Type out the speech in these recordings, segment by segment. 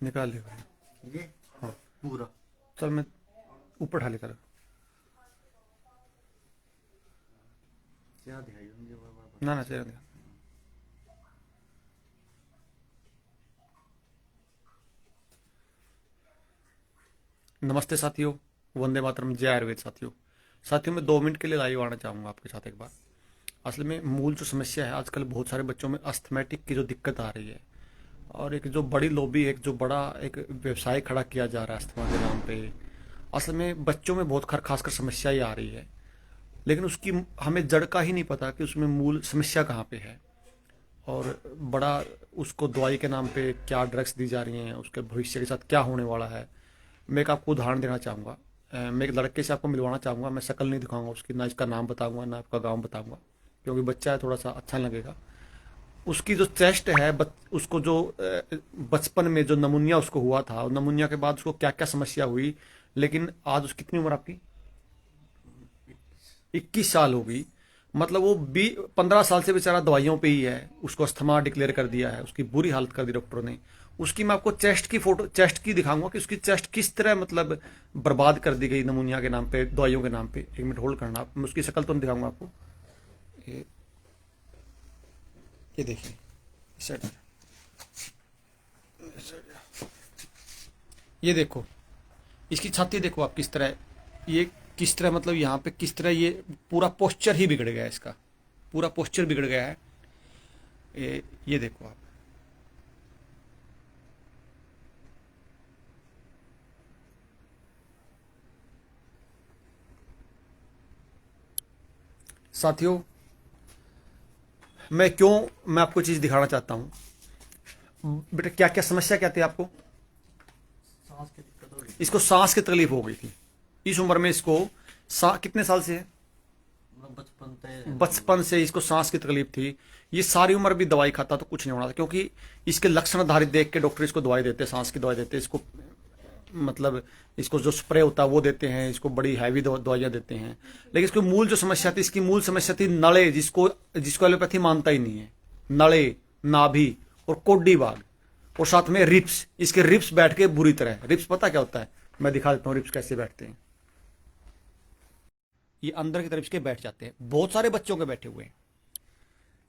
निकाल ले भाई। ये हाँ पूरा चल, मैं ऊपर ढाले कर। क्या दिखाई मुझे बार ना ना चेहरा दिखा। नमस्ते साथियों, वंदे मातरम, जय आयुर्वेद साथियों। साथियों मैं 2 मिनट के लिए लाइव आना चाहूँगा आपके साथ एक बार। असल में मूल जो समस्या है आजकल बहुत सारे बच्चों में अस्थमैटिक की जो दिक्कत आ रही है, और एक जो बड़ी लॉबी, एक जो बड़ा एक व्यवसाय खड़ा किया जा रहा है अस्थमा के नाम पे। असल में बच्चों में बहुत खासकर समस्या ही आ रही है, लेकिन उसकी हमें जड़ का ही नहीं पता कि उसमें मूल समस्या कहाँ पे है। और बड़ा उसको दवाई के नाम पे क्या ड्रग्स दी जा रही हैं, उसके भविष्य के साथ क्या होने वाला है। मैं एक आपको उदाहरण देना चाहूँगा। मैं एक लड़के से आपको मिलवाना चाहूँगा। मैं शक्ल नहीं दिखाऊंगा उसकी, ना इसका नाम बताऊंगा, ना आपका गांव बताऊंगा, क्योंकि बच्चा है, थोड़ा सा अच्छा लगेगा। उसकी जो चेस्ट है, उसको जो बचपन में जो नमूनिया उसको हुआ था, नमूनिया के बाद उसको क्या क्या समस्या हुई। लेकिन आज उसकी कितनी उम्र आपकी? 21 साल होगी। मतलब वो 15 साल से बेचारा दवाइयों पे ही है। उसको अस्थमा डिक्लेयर कर दिया है, उसकी बुरी हालत कर दी डॉक्टरों ने। उसकी मैं आपको चेस्ट की फोटो, चेस्ट की दिखाऊंगा कि उसकी चेस्ट किस तरह मतलब बर्बाद कर दी गई नमूनिया के नाम पे, दवाइयों के नाम पे। 1 मिनट होल्ड करना आप, मैं उसकी शक्ल तो नहीं दिखाऊंगा आपको। ये ये देखिए, इस साइड में, इस साइड में। ये देखो, इसकी छाती देखो आप किस तरह, ये किस तरह मतलब यहाँ पे किस तरह ये पूरा पोस्चर ही बिगड़ गया है इसका। पूरा पोस्चर बिगड़ गया है। ये देखो आप। साथियों, मैं आपको चीज दिखाना चाहता हूँ। बेटा क्या क्या समस्या क्या थी आपको? सांस की दिक्कत हो रही इसको सांस की तकलीफ हो गई थी। इस उम्र में इसको कितने साल से है? मतलब बचपन से बचपन से इसको सांस की तकलीफ थी। ये सारी उम्र भी दवाई खाता तो कुछ नहीं होना था, क्योंकि इसके लक्षण आधारित देख के डॉक्टर इसको दवाई देते हैं, सांस की दवाई देते हैं इसको। मतलब इसको जो स्प्रे होता है वो देते हैं, इसको बड़ी हैवी दवाइयाँ देते हैं। लेकिन इसकी मूल जो समस्या थी, इसकी मूल समस्या थी नड़े, जिसको जिसको एलोपैथी मानता ही नहीं है। नड़े, नाभि और कोडी बाग, और साथ में रिप्स। इसके रिप्स बैठ के बुरी तरह, रिप्स पता क्या होता है? मैं दिखा देता हूँ रिप्स कैसे बैठते हैं। ये अंदर की तरफ इसके बैठ जाते हैं। बहुत सारे बच्चों के बैठे हुए हैं,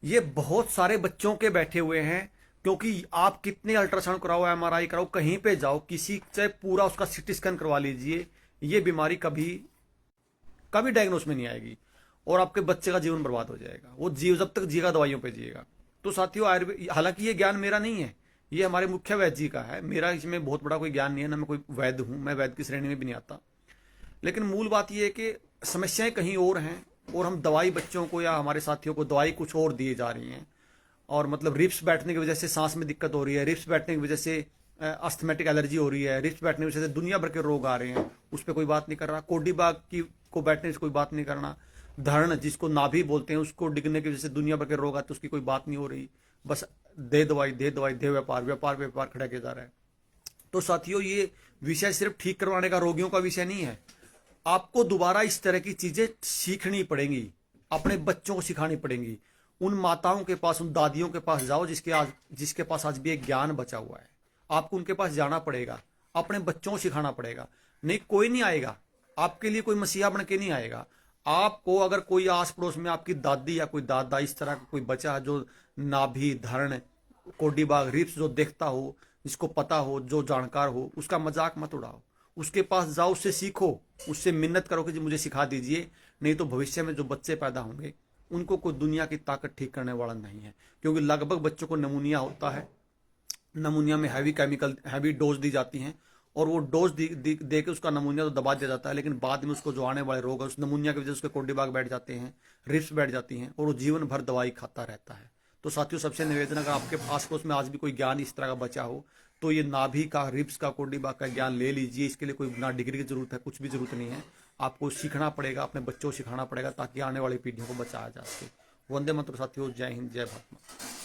ये बहुत सारे बच्चों के बैठे हुए हैं। क्योंकि आप कितने अल्ट्रासाउंड कराओ, एमआरआई कराओ, कहीं पे जाओ, किसी से पूरा उसका सीटी स्कैन करवा लीजिए, ये बीमारी कभी कभी डायग्नोस में नहीं आएगी, और आपके बच्चे का जीवन बर्बाद हो जाएगा। वो जीव जब तक जिएगा दवाइयों पे जिएगा। तो साथियों, आयुर्वेद, हालांकि ये ज्ञान मेरा नहीं है, ये हमारे मुख्य वैद्य जी का है। मेरा इसमें बहुत बड़ा कोई ज्ञान नहीं है, ना मैं कोई वैद्य हूं, मैं वैद्य की श्रेणी में भी नहीं आता। लेकिन मूल बात यह है कि समस्याएं कहीं और हैं, और हम दवाई बच्चों को या हमारे साथियों को दवाई कुछ और दिए जा रही हैं। और मतलब रिप्स बैठने की वजह से सांस में दिक्कत हो रही है, रिप्स बैठने की वजह से अस्थमेटिक एलर्जी हो रही है, रिप्स बैठने की वजह से दुनिया भर के रोग आ रहे हैं। उस पर कोई बात नहीं कर रहा। कोडी बाग की को बैठने से कोई बात नहीं करना। धरण, जिसको नाभि बोलते हैं, उसको डिगने की वजह से दुनिया भर के रोग आते, उसकी कोई बात नहीं हो रही। बस दे दवाई, दे दवाई, दे व्यापार, व्यापार व्यापार खड़ा किया जा रहा है। तो साथियों, ये विषय सिर्फ ठीक करवाने का रोगियों का विषय नहीं है। आपको दोबारा इस तरह की चीजें सीखनी पड़ेंगी, अपने बच्चों को सिखानी पड़ेंगी। उन माताओं के पास, उन दादियों के पास जाओ जिसके पास आज भी एक ज्ञान बचा हुआ है। आपको उनके पास जाना पड़ेगा, अपने बच्चों को सिखाना पड़ेगा। नहीं, कोई नहीं आएगा आपके लिए, कोई मसीहा बन के नहीं आएगा। आपको अगर कोई आस पड़ोस में आपकी दादी या कोई दादा इस तरह का कोई बचा है, जो नाभि, धरण, कोडी बाग, रिप्स जो देखता हो, जिसको पता हो, जो जानकार हो, उसका मजाक मत उड़ाओ। उसके पास जाओ, उससे सीखो, उससे मिन्नत करो कि जी मुझे सिखा दीजिए। नहीं तो भविष्य में जो बच्चे पैदा होंगे, उनको कोई दुनिया की ताकत ठीक करने वाला नहीं है। क्योंकि लगभग बच्चों को नमूनिया होता है, नमूनिया में हैवी केमिकल, हैवी डोज दी जाती हैं, और वो डोज दे के उसका नमूनिया तो दबा दिया जाता है। लेकिन बाद में उसको जो आने वाले रोग है, उस नमूनिया की वजह से उसके कोडी बाग बैठ जाते हैं, रिप्स बैठ जाती हैं, और वो जीवन भर दवाई खाता रहता है। तो साथियों, सबसे निवेदन, अगर आपके आस पड़ोस में आज भी कोई ज्ञान इस तरह का बचा हो, तो ये नाभि का, रिप्स का, कोडी बाग का ज्ञान ले लीजिए। इसके लिए कोई ना डिग्री की जरूरत है, कुछ भी जरूरत नहीं है। आपको सीखना पड़ेगा, अपने बच्चों को सिखाना पड़ेगा, ताकि आने वाली पीढ़ियों को बचाया जा सके। वंदे मातरम साथियों, जय हिंद, जय भारत।